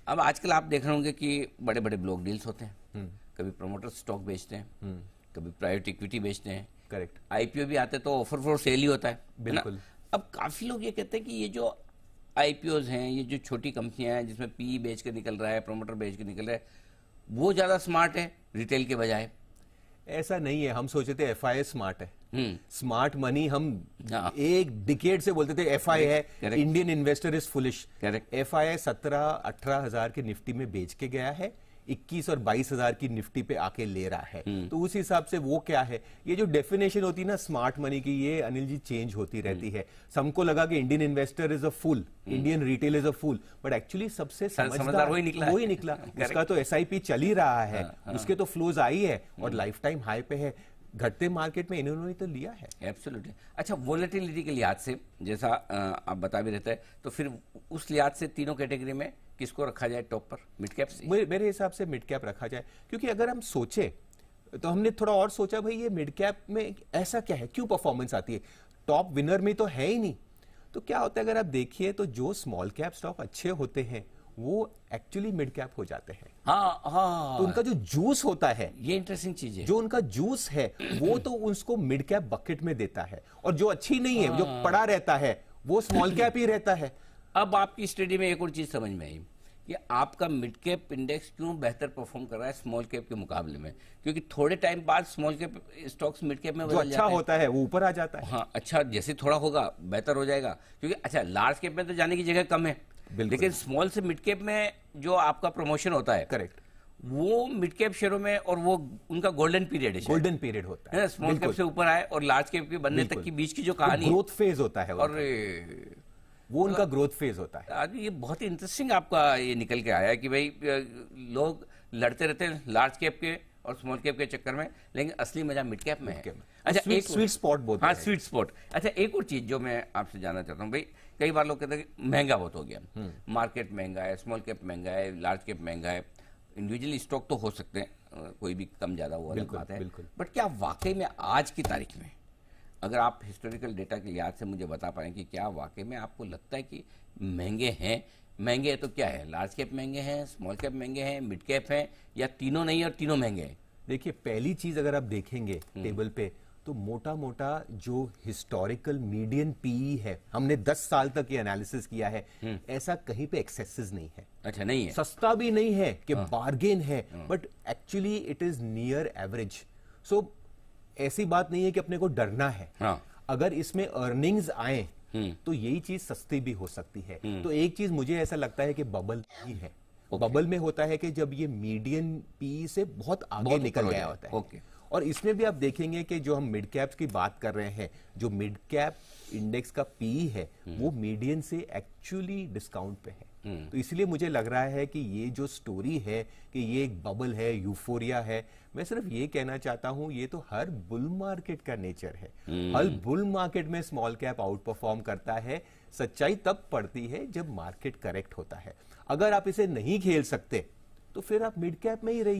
अब आजकल आप देख रहे होंगे कि बड़े बड़े ब्लॉक डील्स होते हैं, कभी प्रोमोटर स्टॉक बेचते हैं, कभी प्राइवेट इक्विटी बेचते हैं, करेक्ट, आईपीओ भी आते हैं तो ऑफर फॉर सेल ही होता है ना। बिल्कुल। अब काफी लोग ये कहते हैं कि ये जो आईपीओज हैं, ये जो छोटी कंपनियां हैं जिसमें पी बेच के निकल रहा है, प्रोमोटर बेच के निकल रहा है, वो ज्यादा स्मार्ट है रिटेल के बजाय। ऐसा नहीं है, हम सोचे थे एफआई स्मार्ट है, स्मार्ट मनी हम हाँ। एक डिकेड से बोलते थे एफआई है, Correct. Indian investor is foolish. Correct. FI 17-18 हजार के निफ्टी में बेच के गया है, 21 और 22 हजार की निफ्टी पे आके ले रहा है। तो उस हिसाब से वो क्या है, ये जो डेफिनेशन होती है ना स्मार्ट मनी की, ये अनिल जी चेंज होती रहती है। सबको लगा कि Indian investor is a fool, Indian retail is a fool, but actually सबसे समझदार वही निकला। उसका तो एसआईपी चल ही रहा है, उसके तो फ्लोज आई है और लाइफ टाइम हाई पे है। घटते मार्केट में इन्होंने तो लिया है। एब्सोल्युटली। अच्छा, वोलेटिलिटी के लिहाज से जैसा आप बता भी रहते हैं, तो फिर उस लिहाज से तीनों कैटेगरी में किसको रखा जाए टॉप पर, मिड कैप से? मेरे हिसाब से मिड कैप रखा जाए, क्योंकि अगर हम सोचे तो हमने थोड़ा और सोचा भाई ये मिड कैप में ऐसा क्या है, क्यों परफॉर्मेंस आती है, टॉप विनर में तो है ही नहीं। तो क्या होता है, अगर आप देखिए तो जो स्मॉल कैप स्टॉक अच्छे होते हैं वो एक्चुअली मिड कैप हो जाते हैं। हाँ, तो उनका जो जूस होता है, ये इंटरेस्टिंग चीज है, जो उनका जूस है वो तो उसको मिड कैप बकेट में देता है, और जो अच्छी नहीं है, जो पड़ा रहता है, वो स्मॉल कैप ही रहता है। अब आपकी स्टडी में एक और चीज समझ में आई कि आपका मिड कैप इंडेक्स क्यों बेहतर परफॉर्म कर रहा है स्मॉल कैप के मुकाबले में, क्योंकि थोड़े टाइम बाद small cap stocks mid cap में जो अच्छा होता है वो ऊपर आ जाता है। हाँ, अच्छा जैसे थोड़ा होगा बेहतर हो जाएगा, क्योंकि अच्छा लार्ज कैप में तो जाने की जगह कम है, लेकिन स्मॉल से मिड कैप में जो आपका प्रमोशन होता है, करेक्ट, वो मिड कैप शेयरों में, और वो उनका गोल्डन पीरियड है, गोल्डन पीरियड होता है, स्मॉल कैप से ऊपर आए और लार्ज कैप के बनने तक की बीच की जो कहानी, ग्रोथ फेज होता है, और वो उनका ग्रोथ फेज होता है। आज ये बहुत ही इंटरेस्टिंग आपका ये निकल के आया है कि भाई लोग लड़ते रहते हैं लार्ज कैप के और स्मॉल कैप के चक्कर में, लेकिन असली मजा मिड कैप में है। अच्छा, एक स्वीट स्पॉट बोलते हैं। हाँ, स्वीट स्पॉट। अच्छा, एक और चीज जो मैं आपसे जानना चाहता हूँ भाई, कई बार लोग कहते हैं कि महंगा बहुत हो गया, मार्केट महंगा है, स्मॉल कैप महंगा है, लार्ज कैप महंगा है, इंडिविजुअली स्टॉक तो हो सकते हैं, कोई भी कम ज्यादा वो अलग बात है, बट क्या वाकई में आज की तारीख में, अगर आप हिस्टोरिकल डेटा के लिहाज से मुझे बता पाएं कि क्या वाकई में आपको लगता है कि महंगे हैं? महंगे है तो क्या है, लार्ज कैप महंगे हैं, स्मॉल कैप महंगे हैं, मिड कैप हैं, या तीनों नहीं और तीनों महंगे हैं? देखिए, पहली चीज अगर आप देखेंगे टेबल पे, तो मोटा मोटा जो हिस्टोरिकल मीडियन पीई है, हमने 10 साल तक ये एनालिसिस किया है, ऐसा कहीं पे एक्सेसेस नहीं है। अच्छा, नहीं है, सस्ता भी नहीं है कि बार्गेन है, but actually it is near average. So ऐसी बात नहीं है कि अपने को डरना है। अगर इसमें अर्निंग्स आए तो यही चीज सस्ती भी हो सकती है। तो एक चीज मुझे ऐसा लगता है कि बबल ही है। बबल में होता है कि जब ये मीडियन पी से बहुत आगे निकल गया होता है। और इसमें भी आप देखेंगे कि जो हम मिड कैप्स की बात कर रहे हैं, जो मिड कैप इंडेक्स का पी है वो मीडियन से एक्चुअली डिस्काउंट पे है। तो इसलिए मुझे लग रहा है कि ये जो स्टोरी है कि ये एक बबल है, यूफोरिया है, मैं सिर्फ ये कहना चाहता हूं ये तो हर बुल मार्केट का नेचर है। हर बुल मार्केट में स्मॉल कैप आउट परफॉर्म करता है। सच्चाई तब पड़ती है जब मार्केट करेक्ट होता है। अगर आप इसे नहीं खेल सकते तो फिर आप मिड कैप में ही रहिए।